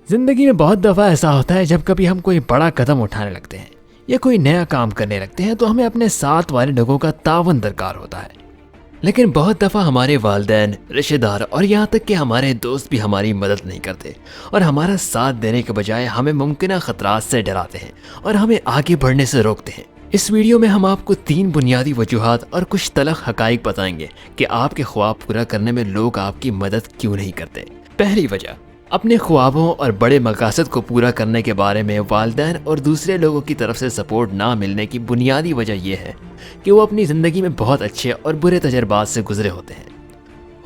زندگی میں بہت دفعہ ایسا ہوتا ہے جب کبھی ہم کوئی بڑا قدم اٹھانے لگتے ہیں یا کوئی نیا کام کرنے لگتے ہیں تو ہمیں اپنے ساتھ والے لوگوں کا تعاون درکار ہوتا ہے، لیکن بہت دفعہ ہمارے والدین، رشتہ دار اور یہاں تک کہ ہمارے دوست بھی ہماری مدد نہیں کرتے اور ہمارا ساتھ دینے کے بجائے ہمیں ممکنہ خطرات سے ڈراتے ہیں اور ہمیں آگے بڑھنے سے روکتے ہیں۔ اس ویڈیو میں ہم آپ کو 3 بنیادی وجوہات اور کچھ تلخ حقائق بتائیں گے کہ آپ کے خواب پورا کرنے میں لوگ آپ کی مدد کیوں نہیں کرتے۔ پہلی وجہ، اپنے خوابوں اور بڑے مقاصد کو پورا کرنے کے بارے میں والدین اور دوسرے لوگوں کی طرف سے سپورٹ نہ ملنے کی بنیادی وجہ یہ ہے کہ وہ اپنی زندگی میں بہت اچھے اور برے تجربات سے گزرے ہوتے ہیں۔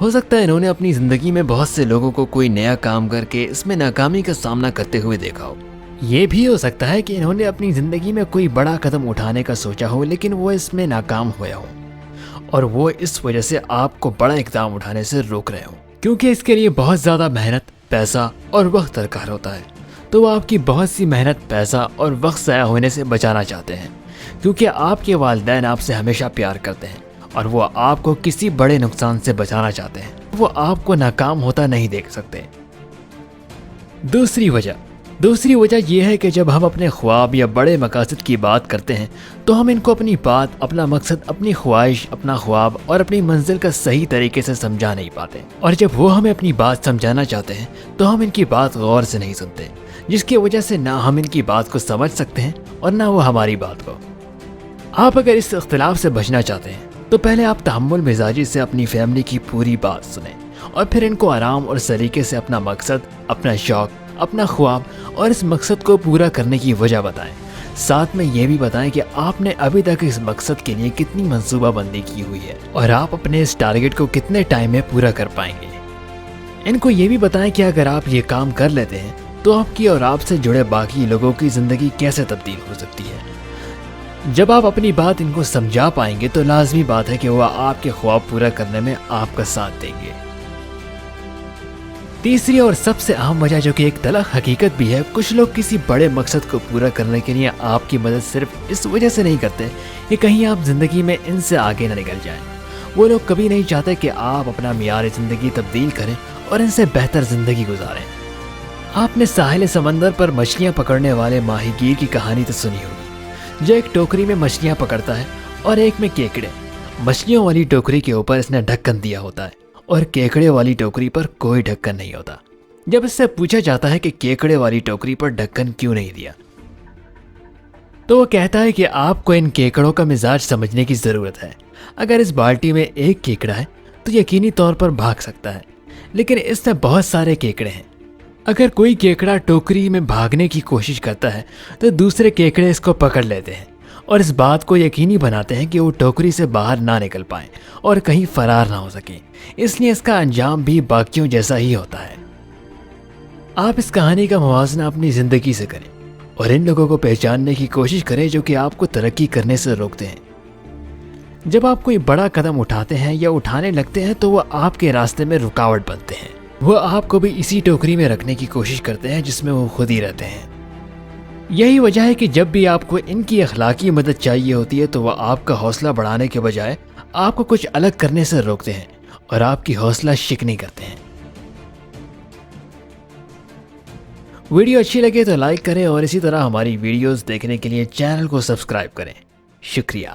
ہو سکتا ہے انہوں نے اپنی زندگی میں بہت سے لوگوں کو کوئی نیا کام کر کے اس میں ناکامی کا سامنا کرتے ہوئے دیکھا ہو۔ یہ بھی ہو سکتا ہے کہ انہوں نے اپنی زندگی میں کوئی بڑا قدم اٹھانے کا سوچا ہو لیکن وہ اس میں ناکام ہوا ہو اور وہ اس وجہ سے آپ کو بڑا اقدام اٹھانے سے روک رہے ہوں، کیونکہ اس کے لیے بہت زیادہ محنت، پیسہ اور وقت درکار ہوتا ہے۔ تو وہ آپ کی بہت سی محنت، پیسہ اور وقت ضائع ہونے سے بچانا چاہتے ہیں، کیونکہ آپ کے والدین آپ سے ہمیشہ پیار کرتے ہیں اور وہ آپ کو کسی بڑے نقصان سے بچانا چاہتے ہیں۔ وہ آپ کو ناکام ہوتا نہیں دیکھ سکتے۔ دوسری وجہ یہ ہے کہ جب ہم اپنے خواب یا بڑے مقاصد کی بات کرتے ہیں تو ہم ان کو اپنی بات، اپنا مقصد، اپنی خواہش، اپنا خواب اور اپنی منزل کا صحیح طریقے سے سمجھا نہیں پاتے، اور جب وہ ہمیں اپنی بات سمجھانا چاہتے ہیں تو ہم ان کی بات غور سے نہیں سنتے، جس کی وجہ سے نہ ہم ان کی بات کو سمجھ سکتے ہیں اور نہ وہ ہماری بات کو۔ آپ اگر اس اختلاف سے بچنا چاہتے ہیں تو پہلے آپ تحمل مزاجی سے اپنی فیملی کی پوری بات سنیں اور پھر ان کو آرام اور سلیقے سے اپنا مقصد، اپنا شوق، اپنا خواب اور اس مقصد کو پورا کرنے کی وجہ بتائیں۔ ساتھ میں یہ بھی بتائیں کہ آپ نے ابھی تک اس مقصد کے لیے کتنی منصوبہ بندی کی ہوئی ہے اور آپ اپنے اس ٹارگٹ کو کتنے ٹائم میں پورا کر پائیں گے۔ ان کو یہ بھی بتائیں کہ اگر آپ یہ کام کر لیتے ہیں تو آپ کی اور آپ سے جڑے باقی لوگوں کی زندگی کیسے تبدیل ہو سکتی ہے۔ جب آپ اپنی بات ان کو سمجھا پائیں گے تو لازمی بات ہے کہ وہ آپ کے خواب پورا کرنے میں آپ کا ساتھ دیں گے۔ تیسری اور سب سے اہم وجہ، جو کہ ایک تلخ حقیقت بھی ہے، کچھ لوگ کسی بڑے مقصد کو پورا کرنے کے لیے آپ کی مدد صرف اس وجہ سے نہیں کرتے کہ کہیں آپ زندگی میں ان سے آگے نہ نکل جائیں۔ وہ لوگ کبھی نہیں چاہتے کہ آپ اپنا معیار زندگی تبدیل کریں اور ان سے بہتر زندگی گزاریں۔ آپ نے ساحل سمندر پر مچھلیاں پکڑنے والے ماہی گیر کی کہانی تو سنی ہوگی، جو ایک ٹوکری میں مچھلیاں پکڑتا ہے اور ایک میں کیکڑے۔ مچھلیوں والی ٹوکری کے اوپر اس نے ڈھکن دیا ہوتا ہے اور کیکڑے والی ٹوکری پر کوئی ڈھکن نہیں ہوتا۔ جب اس سے پوچھا جاتا ہے کہ کیکڑے والی ٹوکری پر ڈھکن کیوں نہیں دیا، تو وہ کہتا ہے کہ آپ کو ان کیکڑوں کا مزاج سمجھنے کی ضرورت ہے۔ اگر اس بالٹی میں ایک کیکڑا ہے تو یقینی طور پر بھاگ سکتا ہے، لیکن اس میں بہت سارے کیکڑے ہیں۔ اگر کوئی کیکڑا ٹوکری میں بھاگنے کی کوشش کرتا ہے تو دوسرے کیکڑے اس کو پکڑ لیتے ہیں اور اس بات کو یقینی بناتے ہیں کہ وہ ٹوکری سے باہر نہ نکل پائیں اور کہیں فرار نہ ہو سکیں۔ اس لیے اس کا انجام بھی باقیوں جیسا ہی ہوتا ہے۔ آپ اس کہانی کا موازنہ اپنی زندگی سے کریں اور ان لوگوں کو پہچاننے کی کوشش کریں جو کہ آپ کو ترقی کرنے سے روکتے ہیں۔ جب آپ کوئی بڑا قدم اٹھاتے ہیں یا اٹھانے لگتے ہیں تو وہ آپ کے راستے میں رکاوٹ بنتے ہیں۔ وہ آپ کو بھی اسی ٹوکری میں رکھنے کی کوشش کرتے ہیں جس میں وہ خود ہی رہتے ہیں۔ یہی وجہ ہے کہ جب بھی آپ کو ان کی اخلاقی مدد چاہیے ہوتی ہے تو وہ آپ کا حوصلہ بڑھانے کے بجائے آپ کو کچھ الگ کرنے سے روکتے ہیں اور آپ کی حوصلہ شکنی کرتے ہیں۔ ویڈیو اچھی لگے تو لائک کریں اور اسی طرح ہماری ویڈیوز دیکھنے کے لیے چینل کو سبسکرائب کریں۔ شکریہ۔